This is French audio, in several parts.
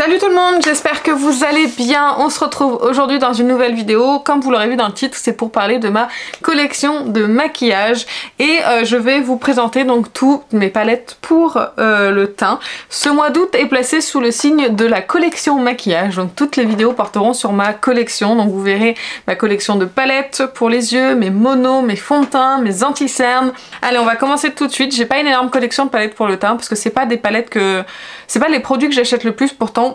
Salut tout le monde, j'espère que vous allez bien. On se retrouve aujourd'hui dans une nouvelle vidéo. Comme vous l'aurez vu dans le titre, c'est pour parler de ma collection de maquillage. Et je vais vous présenter donc toutes mes palettes pour le teint. Ce mois d'août est placé sous le signe de la collection maquillage. Donc toutes les vidéos porteront sur ma collection. Donc vous verrez ma collection de palettes pour les yeux, mes monos, mes fonds de teint, mes anti-cernes. Allez, on va commencer tout de suite. J'ai pas une énorme collection de palettes pour le teint parce que c'est pas des palettes que... c'est pas les produits que j'achète le plus, pourtant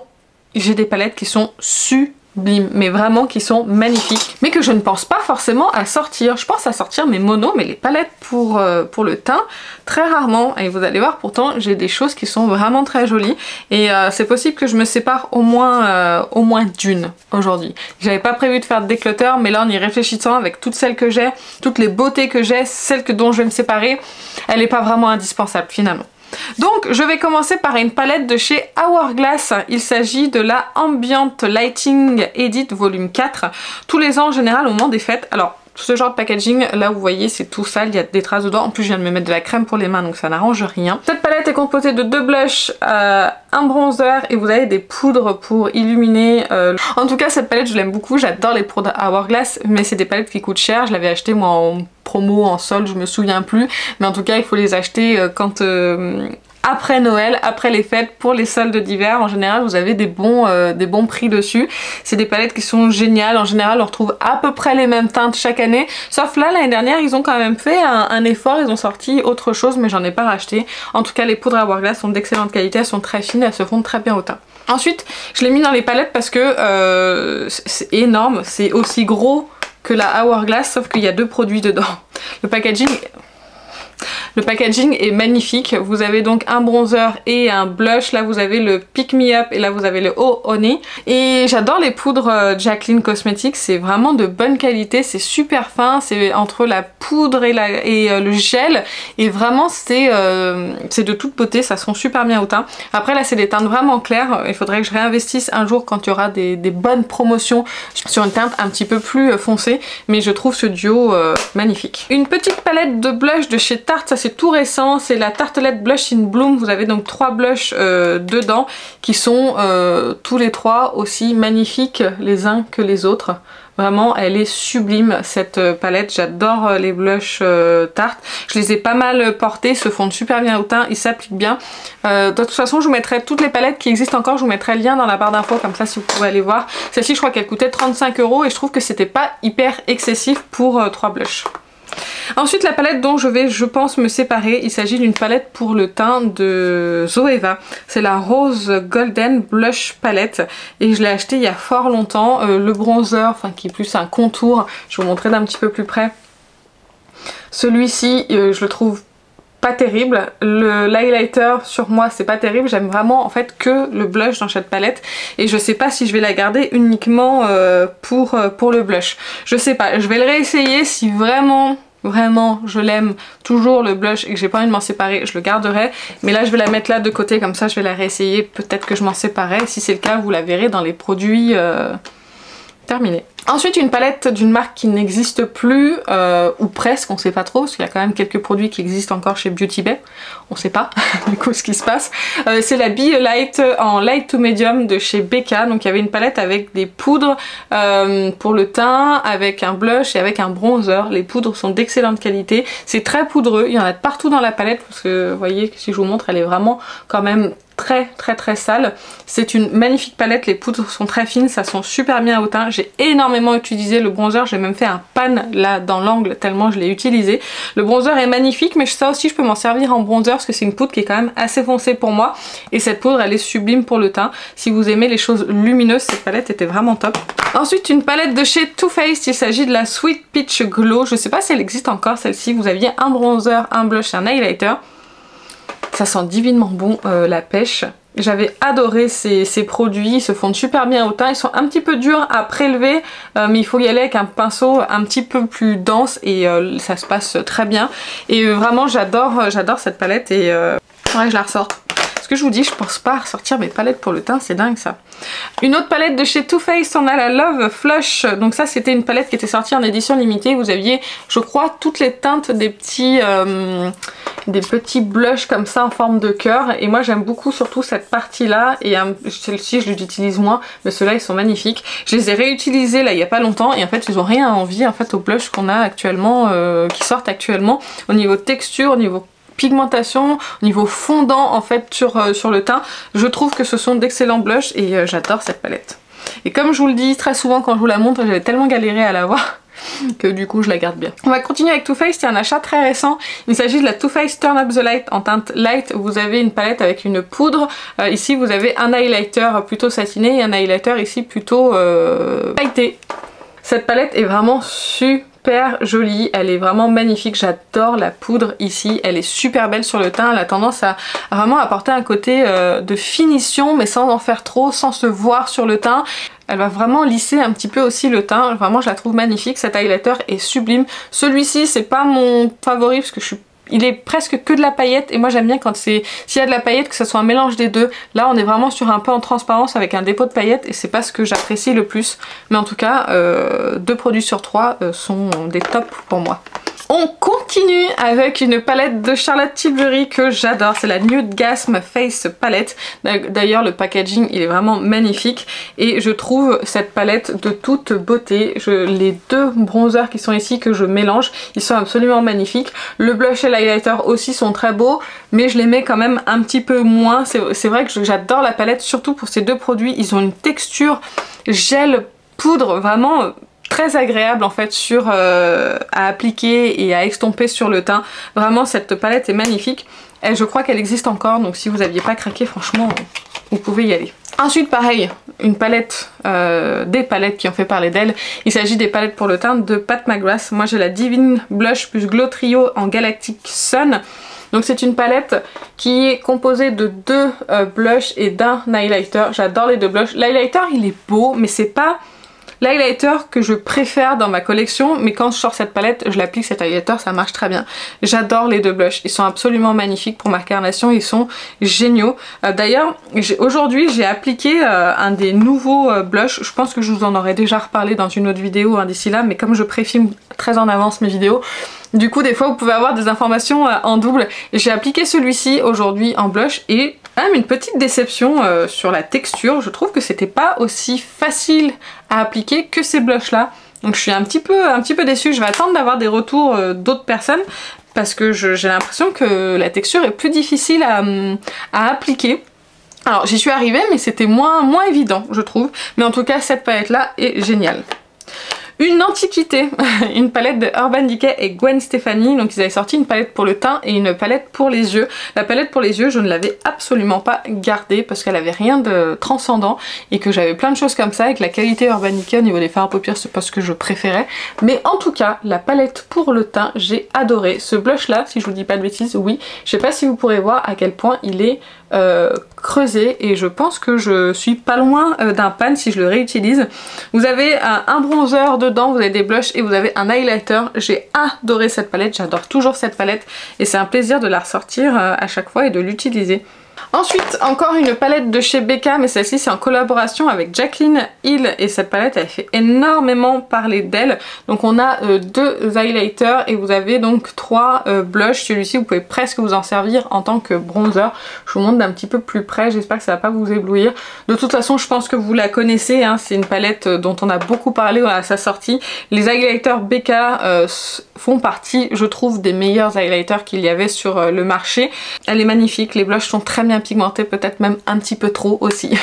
j'ai des palettes qui sont sublimes, mais vraiment qui sont magnifiques, mais que je ne pense pas forcément à sortir. Je pense à sortir mes monos, mais les palettes pour le teint, très rarement. Et vous allez voir, pourtant j'ai des choses qui sont vraiment très jolies, et c'est possible que je me sépare au moins d'une aujourd'hui. J'avais pas prévu de faire de déclutter, mais là en y réfléchissant avec toutes celles que j'ai, toutes les beautés que j'ai, celles dont je vais me séparer, elle n'est pas vraiment indispensable finalement. Donc je vais commencer par une palette de chez Hourglass. Il s'agit de la Ambient Lighting Edit volume 4. Tous les ans en général au moment des fêtes. Alors ce genre de packaging, là vous voyez c'est tout sale, il y a des traces dedans. En plus je viens de me mettre de la crème pour les mains donc ça n'arrange rien. Cette palette est composée de 2 blushs, un bronzer et vous avez des poudres pour illuminer. En tout cas cette palette je l'aime beaucoup, j'adore les poudres Hourglass, mais c'est des palettes qui coûtent cher. Je l'avais acheté moi en promo, en solde, je me souviens plus, mais en tout cas il faut les acheter quand... après Noël, après les fêtes, pour les soldes d'hiver. En général vous avez des bons prix dessus. C'est des palettes qui sont géniales. En général on retrouve à peu près les mêmes teintes chaque année, sauf là l'année dernière ils ont quand même fait un effort, ils ont sorti autre chose, mais j'en ai pas racheté. En tout cas les poudres Hourglass sont d'excellente qualité, elles sont très fines, elles se fondent très bien au teint. Ensuite je l'ai mis dans les palettes parce que c'est énorme, c'est aussi gros que la Hourglass, sauf qu'il y a 2 produits dedans. Le packaging est magnifique. Vous avez donc un bronzer et un blush. Là vous avez le Pick Me Up et là vous avez le Oh Honey. Et j'adore les poudres Jaclyn Cosmetics. C'est vraiment de bonne qualité. C'est super fin. C'est entre la poudre et le gel. Et vraiment c'est de toute beauté. Ça sent super bien au teint. Après là c'est des teintes vraiment claires. Il faudrait que je réinvestisse un jour quand il y aura des bonnes promotions sur une teinte un petit peu plus foncée. Mais je trouve ce duo magnifique. Une petite palette de blush de chez Tarte. Ça c'est tout récent, c'est la Tartelette Blush in Bloom. Vous avez donc 3 blushs dedans qui sont tous les 3 aussi magnifiques les uns que les autres. Vraiment elle est sublime cette palette, j'adore les blushs Tarte. Je les ai pas mal portés, ils se fondent super bien au teint, ils s'appliquent bien. De toute façon je vous mettrai toutes les palettes qui existent encore, je vous mettrai le lien dans la barre d'infos comme ça si vous pouvez aller voir. Celle-ci je crois qu'elle coûtait 35 € et je trouve que c'était pas hyper excessif pour 3 blushs. Ensuite la palette dont je vais je pense me séparer, il s'agit d'une palette pour le teint de Zoeva. C'est la Rose Golden Blush Palette et je l'ai acheté il y a fort longtemps. Le bronzer, enfin qui est plus un contour, je vais vous montrer d'un petit peu plus près. Celui-ci je le trouve pas terrible. L'highlighter sur moi c'est pas terrible, j'aime vraiment en fait que le blush dans cette palette et je sais pas si je vais la garder uniquement pour le blush. Je sais pas, je vais le réessayer si vraiment je l'aime toujours le blush et que j'ai pas envie de m'en séparer, je le garderai, mais là je vais la mettre là de côté comme ça je vais la réessayer, peut-être que je m'en séparerai. Si c'est le cas vous la verrez dans les produits terminés. Ensuite une palette d'une marque qui n'existe plus, ou presque, on sait pas trop, parce qu'il y a quand même quelques produits qui existent encore chez Beauty Bay, on sait pas du coup ce qui se passe. C'est la Be Light en light to medium de chez Becca, donc il y avait une palette avec des poudres pour le teint, avec un blush et avec un bronzer. Les poudres sont d'excellente qualité, c'est très poudreux, il y en a de partout dans la palette, parce que vous voyez si je vous montre elle est vraiment quand même très sale. C'est une magnifique palette, les poudres sont très fines, ça sent super bien au teint. J'ai énormément utilisé le bronzer, j'ai même fait un pan là dans l'angle tellement je l'ai utilisé. Le bronzer est magnifique, mais ça aussi je peux m'en servir en bronzer parce que c'est une poudre qui est quand même assez foncée pour moi et cette poudre elle est sublime pour le teint. Si vous aimez les choses lumineuses, cette palette était vraiment top. Ensuite une palette de chez Too Faced, il s'agit de la Sweet Peach Glow. Je sais pas si elle existe encore celle-ci. Vous aviez un bronzer, un blush et un highlighter. Ça sent divinement bon la pêche. J'avais adoré ces produits, ils se fondent super bien au teint, ils sont un petit peu durs à prélever mais il faut y aller avec un pinceau un petit peu plus dense et ça se passe très bien. Et vraiment j'adore cette palette et ouais je la ressors. que je vous dis, je pense pas à ressortir mes palettes pour le teint, c'est dingue ça. Une autre palette de chez Too Faced, on a la Love Flush. Donc ça c'était une palette qui était sortie en édition limitée. Vous aviez, je crois, toutes les teintes des petits blushs comme ça en forme de cœur. Et moi j'aime beaucoup surtout cette partie là. Et celle-ci je l'utilise moins, mais ceux-là ils sont magnifiques. Je les ai réutilisés là il y a pas longtemps et en fait ils ont rien à envier en fait aux blushs qu'on a actuellement, qui sortent actuellement au niveau texture, au niveau pigmentation, au niveau fondant en fait sur le teint. Je trouve que ce sont d'excellents blushs et j'adore cette palette. Et comme je vous le dis très souvent quand je vous la montre, j'avais tellement galéré à l'avoir que du coup je la garde bien. On va continuer avec Too Faced, c'est un achat très récent. Il s'agit de la Too Faced Turn Up the Light en teinte light. Vous avez une palette avec une poudre. Ici vous avez un highlighter plutôt satiné et un highlighter ici plutôt pailleté. Cette palette est vraiment super jolie, elle est vraiment magnifique, j'adore la poudre ici, elle est super belle sur le teint, elle a tendance à vraiment apporter un côté de finition mais sans en faire trop, sans se voir sur le teint. Elle va vraiment lisser un petit peu aussi le teint, vraiment je la trouve magnifique, cet highlighter est sublime. Celui-ci c'est pas mon favori parce que il est presque que de la paillette et moi j'aime bien quand s'il y a de la paillette que ce soit un mélange des deux. Là on est vraiment sur un peu en transparence avec un dépôt de paillettes et c'est pas ce que j'apprécie le plus. Mais en tout cas 2 produits sur 3 sont des tops pour moi. On continue avec une palette de Charlotte Tilbury que j'adore, c'est la Nude Gasm Face Palette. D'ailleurs le packaging il est vraiment magnifique et je trouve cette palette de toute beauté. Les 2 bronzers qui sont ici que je mélange, ils sont absolument magnifiques. Le blush et l'highlighter aussi sont très beaux mais je les mets quand même un petit peu moins. C'est vrai que j'adore la palette surtout pour ces 2 produits, ils ont une texture gel poudre vraiment très agréable en fait à appliquer et à estomper sur le teint. Vraiment cette palette est magnifique. Et je crois qu'elle existe encore donc si vous n'aviez pas craqué franchement vous pouvez y aller. Ensuite pareil, une palette, des palettes qui ont fait parler d'elle. Il s'agit des palettes pour le teint de Pat McGrath. Moi j'ai la Divine Blush plus Glow Trio en Galactic Sun. Donc c'est une palette qui est composée de 2 blushs et d'un highlighter. J'adore les 2 blushs. L'highlighter il est beau mais c'est pas l'highlighter que je préfère dans ma collection, mais quand je sors cette palette, je l'applique cet highlighter, ça marche très bien. J'adore les 2 blushs, ils sont absolument magnifiques pour ma carnation, ils sont géniaux. D'ailleurs, aujourd'hui j'ai appliqué un des nouveaux blushs, je pense que je vous en aurais déjà reparlé dans une autre vidéo d'ici là, mais comme je préfilme très en avance mes vidéos, du coup des fois vous pouvez avoir des informations en double. J'ai appliqué celui-ci aujourd'hui en blush et même une petite déception sur la texture. Je trouve que c'était pas aussi facile à appliquer que ces blushs là. Donc je suis un petit peu déçue. Je vais attendre d'avoir des retours d'autres personnes parce que j'ai l'impression que la texture est plus difficile à appliquer. Alors j'y suis arrivée mais c'était moins évident je trouve. Mais en tout cas cette palette là est géniale. Une antiquité, une palette de Urban Decay et Gwen Stefani. Donc ils avaient sorti une palette pour le teint et une palette pour les yeux. La palette pour les yeux je ne l'avais absolument pas gardée parce qu'elle avait rien de transcendant et que j'avais plein de choses comme ça et que la qualité Urban Decay au niveau des fards à paupières c'est pas ce que je préférais. Mais en tout cas la palette pour le teint j'ai adoré. Ce blush là, si je vous dis pas de bêtises, oui. Je sais pas si vous pourrez voir à quel point il est creusé et je pense que je suis pas loin d'un pan si je le réutilise. Vous avez un bronzer dedans, vous avez des blushs et vous avez un highlighter. J'ai adoré cette palette, j'adore toujours cette palette et c'est un plaisir de la ressortir à chaque fois et de l'utiliser. Ensuite, encore une palette de chez Becca, mais celle-ci c'est en collaboration avec Jaclyn Hill et cette palette elle fait énormément parler d'elle. Donc on a 2 highlighters et vous avez donc 3 blushs. Celui-ci vous pouvez presque vous en servir en tant que bronzer. Je vous montre d'un petit peu plus près, j'espère que ça va pas vous éblouir. De toute façon je pense que vous la connaissez, hein. C'est une palette dont on a beaucoup parlé à sa sortie. Les highlighters Becca font partie, je trouve, des meilleurs highlighters qu'il y avait sur le marché. Elle est magnifique, les blushs sont très bien pigmentée, peut-être même un petit peu trop aussi.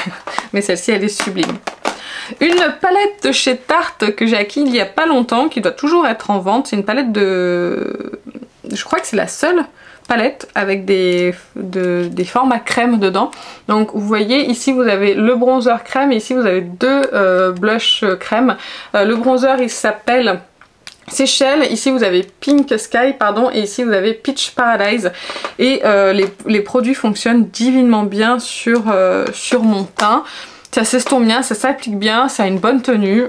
Mais celle-ci elle est sublime. Une palette de chez Tarte que j'ai acquis il y a pas longtemps, qui doit toujours être en vente. C'est une palette de... Je crois que c'est la seule palette avec des formats crème dedans. Donc vous voyez ici vous avez le bronzer crème et ici vous avez 2 blushs crème. Le bronzer il s'appelle Seychelles, ici vous avez Pink Sky pardon et ici vous avez Peach Paradise et les produits fonctionnent divinement bien sur mon teint. Ça s'estompe bien, ça s'applique bien, ça a une bonne tenue,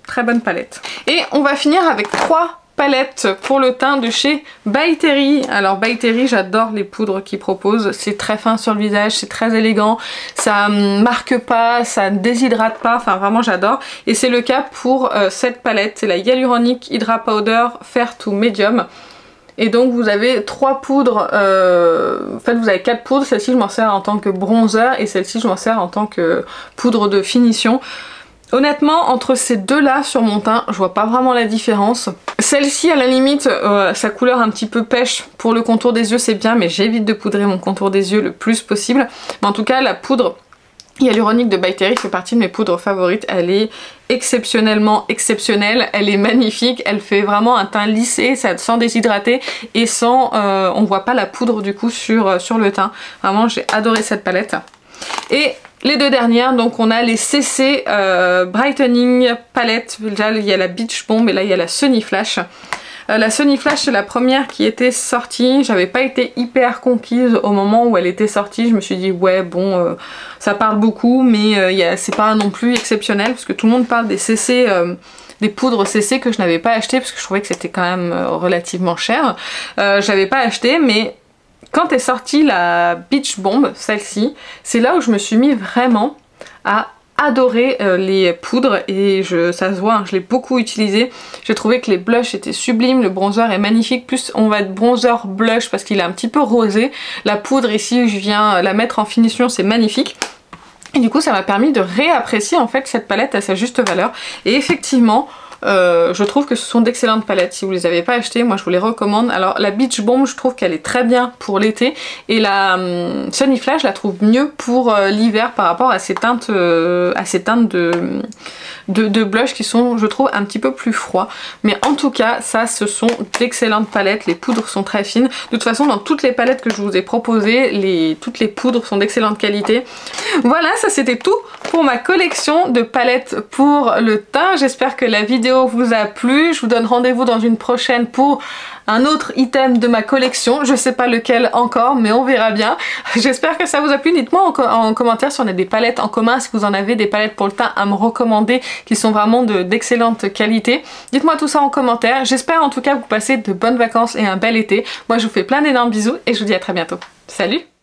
très bonne palette. Et on va finir avec 3 palette pour le teint de chez By Terry. Alors By Terry, j'adore les poudres qu'ils proposent, c'est très fin sur le visage, c'est très élégant, ça marque pas, ça ne déshydrate pas, enfin vraiment j'adore. Et c'est le cas pour cette palette, c'est la Hyaluronic Hydra Powder Fair to Medium. Et donc vous avez 3 poudres, en fait vous avez 4 poudres, celle-ci je m'en sers en tant que bronzer et celle-ci je m'en sers en tant que poudre de finition. Honnêtement, entre ces deux-là sur mon teint, je vois pas vraiment la différence. Celle-ci, à la limite, sa couleur un petit peu pêche pour le contour des yeux, c'est bien, mais j'évite de poudrer mon contour des yeux le plus possible. Mais en tout cas, la poudre Hyaluronic de By Terry fait partie de mes poudres favorites. Elle est exceptionnellement exceptionnelle, elle est magnifique, elle fait vraiment un teint lissé, sans déshydrater et sans... on voit pas la poudre du coup sur le teint. Vraiment, j'ai adoré cette palette. Et les deux dernières, donc on a les CC Brightening Palette. Déjà il y a la Beach Bomb et là il y a la Sunny Flash. La Sunny Flash c'est la première qui était sortie, j'avais pas été hyper conquise au moment où elle était sortie, je me suis dit ouais bon ça parle beaucoup mais c'est pas non plus exceptionnel parce que tout le monde parle des CC, des poudres CC que je n'avais pas acheté parce que je trouvais que c'était quand même relativement cher. Je l'avais pas acheté mais quand est sortie la Beach Bomb, celle-ci, c'est là où je me suis mis vraiment à adorer les poudres et ça se voit, hein, je l'ai beaucoup utilisé. J'ai trouvé que les blushs étaient sublimes, le bronzer est magnifique, plus on va être bronzer blush parce qu'il est un petit peu rosé. La poudre ici, je viens la mettre en finition, c'est magnifique. Et du coup ça m'a permis de réapprécier en fait cette palette à sa juste valeur. Et effectivement, je trouve que ce sont d'excellentes palettes. Si vous les avez pas achetées, moi je vous les recommande. Alors la Beach Bomb, je trouve qu'elle est très bien pour l'été et la Sunny Flash, je la trouve mieux pour l'hiver par rapport à ces teintes, de blush qui sont, je trouve, un petit peu plus froids. Mais en tout cas, ça, ce sont d'excellentes palettes. Les poudres sont très fines. De toute façon, dans toutes les palettes que je vous ai proposées, toutes les poudres sont d'excellente qualité. Voilà, ça c'était tout pour ma collection de palettes pour le teint. J'espère que la vidéo vous a plu. Je vous donne rendez-vous dans une prochaine pour un autre item de ma collection. Je sais pas lequel encore, mais on verra bien. J'espère que ça vous a plu. Dites-moi en commentaire si on a des palettes en commun, si vous en avez des palettes pour le teint à me recommander qui sont vraiment d'excellente qualité. Dites-moi tout ça en commentaire. J'espère en tout cas que vous passez de bonnes vacances et un bel été. Moi je vous fais plein d'énormes bisous et je vous dis à très bientôt. Salut!